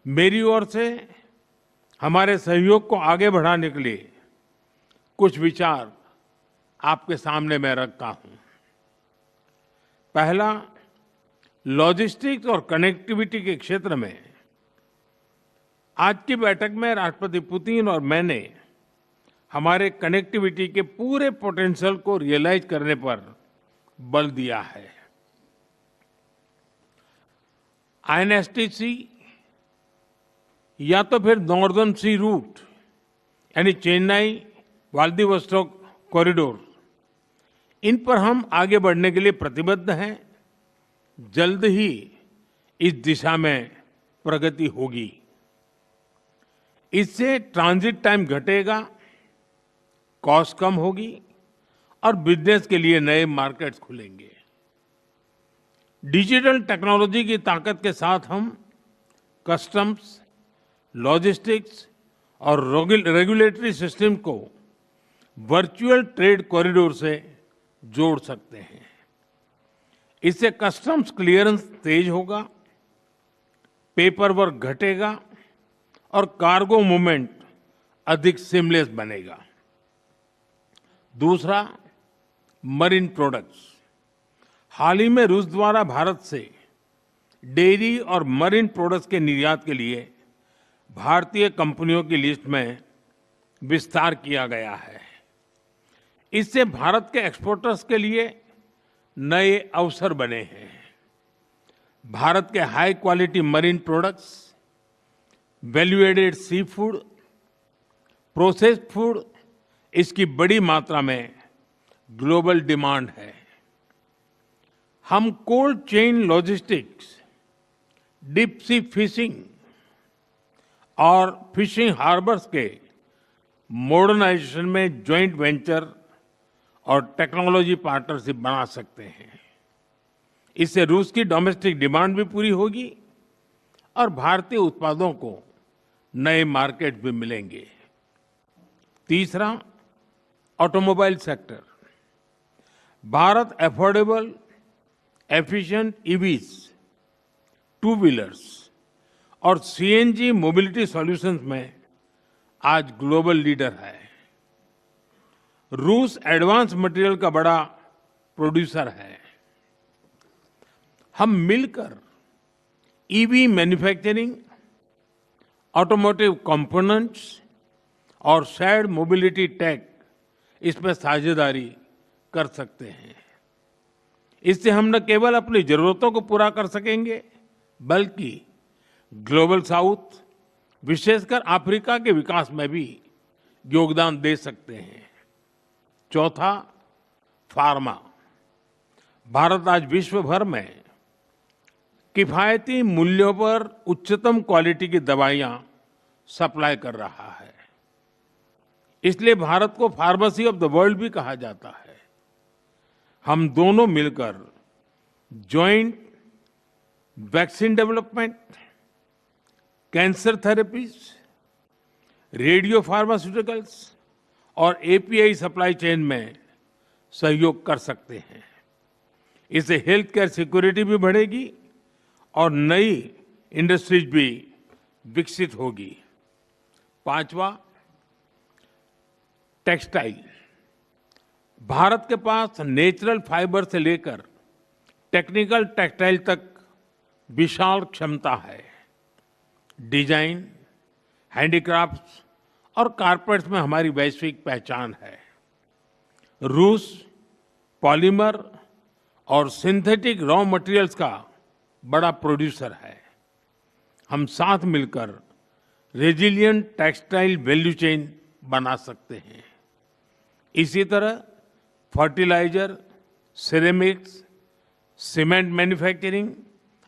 मेरी ओर से हमारे सहयोग को आगे बढ़ाने के लिए कुछ विचार आपके सामने मैं रखता हूं। पहला, लॉजिस्टिक्स और कनेक्टिविटी के क्षेत्र में आज की बैठक में राष्ट्रपति पुतिन और मैंने हमारे कनेक्टिविटी के पूरे पोटेंशियल को रियलाइज करने पर बल दिया है। आईएनएसटीसी या तो फिर नॉर्दर्न सी रूट यानी चेन्नई व्लादिवोस्टोक कॉरिडोर, इन पर हम आगे बढ़ने के लिए प्रतिबद्ध हैं। जल्द ही इस दिशा में प्रगति होगी। इससे ट्रांजिट टाइम घटेगा, कॉस्ट कम होगी और बिजनेस के लिए नए मार्केट्स खुलेंगे। डिजिटल टेक्नोलॉजी की ताकत के साथ हम कस्टम्स, लॉजिस्टिक्स और रेगुलेटरी सिस्टम को वर्चुअल ट्रेड कॉरिडोर से जोड़ सकते हैं। इससे कस्टम्स क्लियरेंस तेज होगा, पेपर वर्क घटेगा और कार्गो मूवमेंट अधिक सीमलेस बनेगा। दूसरा, मरीन प्रोडक्ट्स। हाल ही में रूस द्वारा भारत से डेयरी और मरीन प्रोडक्ट्स के निर्यात के लिए भारतीय कंपनियों की लिस्ट में विस्तार किया गया है। इससे भारत के एक्सपोर्टर्स के लिए नए अवसर बने हैं। भारत के high quality marine products, value added sea food, processed food, इसकी बड़ी मात्रा में ग्लोबल डिमांड है। हम cold chain logistics, deep sea fishing और फिशिंग हार्बर्स के मॉडर्नाइजेशन में जॉइंट वेंचर और टेक्नोलॉजी पार्टनरशिप बना सकते हैं। इससे रूस की डोमेस्टिक डिमांड भी पूरी होगी और भारतीय उत्पादों को नए मार्केट भी मिलेंगे। तीसरा, automobile sector. Bharat affordable, efficient EVs, two wheelers और सीएनजी मोबिलिटी सॉल्यूशंस में आज ग्लोबल लीडर है। रूस एडवांस मटेरियल का बड़ा प्रोड्यूसर है। हम मिलकर ईवी मैन्युफैक्चरिंग, ऑटोमोटिव कंपोनेंट्स और शेयर्ड मोबिलिटी टेक, इसमें साझेदारी कर सकते हैं। इससे हम न केवल अपनी जरूरतों को पूरा कर सकेंगे, बल्कि ग्लोबल साउथ, विशेषकर अफ्रीका के विकास में भी योगदान दे सकते हैं। चौथा, फार्मा। भारत आज विश्व भर में किफायती मूल्यों पर उच्चतम क्वालिटी की दवाइयां सप्लाई कर रहा है। इसलिए भारत को फार्मेसी ऑफ द वर्ल्ड भी कहा जाता है। हम दोनों मिलकर joint vaccine development, cancer therapies, radio pharmaceuticals और एपीआई सप्लाई चेन में सहयोग कर सकते हैं। इससे हेल्थ केयर सिक्योरिटी भी बढ़ेगी और नई इंडस्ट्रीज भी विकसित होगी। पांचवा, टेक्सटाइल। भारत के पास नेचुरल फाइबर से लेकर टेक्निकल टेक्सटाइल तक विशाल क्षमता है। डिजाइन, हैंडीक्राफ्ट्स और कारपेट्स में हमारी वैश्विक पहचान है। रूस पॉलीमर और सिंथेटिक रॉ मटेरियल्स का बड़ा प्रोड्यूसर है। हम साथ मिलकर रेजिलिएंट टेक्सटाइल वैल्यू चेन बना सकते हैं। इसी तरह फर्टिलाइजर, सिरेमिक्स, सीमेंट मैन्युफैक्चरिंग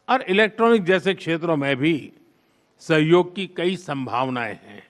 और इलेक्ट्रॉनिक जैसे क्षेत्रों में भी सहयोग की कई संभावनाएं हैं।